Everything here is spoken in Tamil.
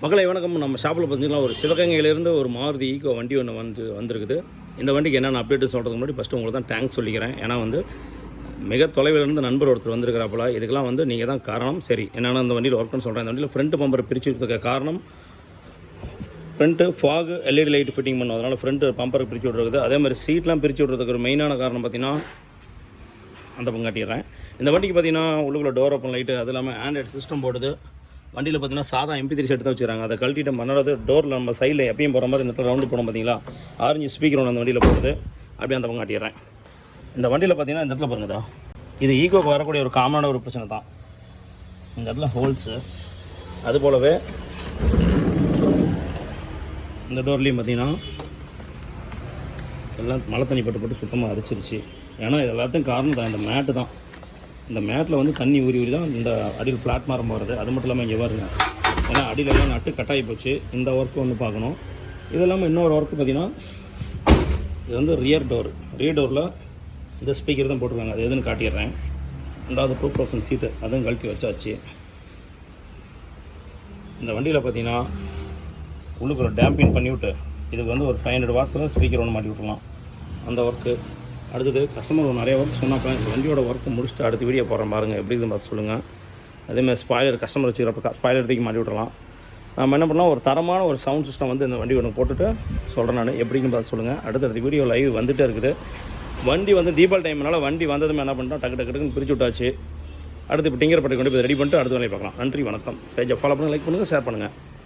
மக்களை வணக்கம். நம்ம ஷாப்பில் பார்த்தீங்கன்னா ஒரு சிவகங்கையிலேருந்து ஒரு மாருதி ஈகோ வண்டி ஒன்று வந்திருக்குது. இந்த வண்டிக்கு என்னென்ன அப்டேட்டு சொல்கிறதுக்கு முன்னாடி ஃபஸ்ட்டு உங்களுக்கு தான் தேங்க்ஸ் சொல்லிக்கிறேன். ஏன்னா மிக தொலைவிலிருந்து நண்பர் ஒருத்தர் வந்திருக்கிறாப்புல. இதுக்கெல்லாம் நீங்கள் தான் காரணம். சரி, என்னென்னா இந்த வண்டியில் ஒர்க்குன்னு சொல்கிறேன். இந்த வண்டியில் ஃப்ரண்ட் பம்பரை பிரித்து விடுறதுக்கு காரணம் front fog LED light fitting பண்ணும். அதனால் ஃப்ரண்ட்டு பம்பரை பிரித்து விட்றது. அதே மாதிரி சீட்லாம் பிரித்து விட்றதுக்கு ஒரு மெயினான காரணம் பார்த்திங்கன்னா அந்த பங்காட்டிடுறேன். இந்த வண்டிக்கு பார்த்திங்கன்னா உள்ளுக்குள்ள டோர் ஓப்பன் லைட்டு, அது இல்லாமல் ஆண்ட்ராய்டு சிஸ்டம் போடுது. வண்டியில் பார்த்தீங்கன்னா சாதா MP3 செட் தான் வச்சுருக்காங்க. அதை கழட்டிட்டு மன்னறது டோரில் நம்ம சைடில் எப்பயும் போகிற மாதிரி இந்த இடத்துல ரவுண்டு போடும் பார்த்தீங்களா, ஆரஞ்சு ஸ்பீக்கர் ஒன்று அந்த வண்டியில் போடுது. அப்படியே அந்த பக்கம் காட்டிடுறேன். இந்த வண்டியில் பார்த்தீங்கன்னா இந்த இடத்துல பாருங்கதா, இது ஈகோக்கு வரக்கூடிய ஒரு காமனான ஒரு பிரச்சனை தான். இந்த இடத்துல ஹோல்ஸு, அது போலவே இந்த டோர்லேயும் பார்த்தீங்கன்னா எல்லாம் மழை தண்ணி பட்டு சுத்தமாக அரிச்சிருச்சு. ஏன்னா இது எல்லாத்தையும் காரணம் தான் இந்த மேட்டு தான். இந்த மேட்டில் தண்ணி ஊறி தான் இந்த அடியில் பிளாட்ஃபார்ம் வருது. அது மட்டும் இல்லாமல் இங்கே வருங்க, ஏன்னா அடியிலெல்லாம் நட்டு கட்டாயி போச்சு. இந்த ஒர்க்கு பார்க்கணும். இது இல்லாமல் இன்னொரு ஒர்க்கு பார்த்திங்கன்னா, இது ரியர் டோரில் இந்த ஸ்பீக்கர் தான் போட்டிருக்காங்க. அது எதுன்னு காட்டிடுறேன். ரெண்டாவது 2% சீட்டு அதுவும் கழட்டி வச்சாச்சு. இந்த வண்டியில் பார்த்திங்கன்னா உள்ளுக்குள்ள டேம்பிங் பண்ணிவிட்டு இதுக்கு ஒரு 500 வாட்ஸில் ஸ்பீக்கர் ஒன்று மாட்டி விட்டுருலாம். அந்த ஒர்க்கு அடுத்தது கஸ்டமர் நிறைய ஒர்க் சொன்னாப்போ இந்த வண்டியோட ஒர்க்கு முடிச்சுட்டு அடுத்த வீடியோ போடுறேன் பாருங்கள், எப்படி இருக்குன்னு பார்த்து சொல்லுங்கள். அதேமாதிரி ஸ்பாய்லர் கஸ்டமர் வச்சுக்கிறப்ப ஸ்பாய்லர் தூக்கி மாட்டி விட்டுறலாம். நம்ம என்ன பண்ணலாம், ஒரு தரமான ஒரு சவுண்ட் சிஸ்டம் இந்த வண்டி ஒன்று போட்டுட்டு சொல்கிறேன் நான், எப்படின்னு பார்த்து சொல்லுங்கள். அடுத்தடுத்த வீடியோ லைவ் வந்துகிட்டே இருக்குது. வண்டி தீபாவளி டைம்னால வண்டி வந்ததுமே என்ன பண்ணிட்டோம், டக்கு டக்குன்னு பிரித்து விட்டாச்சு. அடுத்து இப்போ டிங்கர் பட்டி கொண்டு போய் ரெடி பண்ணிட்டு அடுத்த வேலையை பார்க்கலாம். நன்றி, வணக்கம். பேஜை ஃபாலோ பண்ணுங்கள், லைக் பண்ணுங்கள், ஷேர் பண்ணுங்கள்.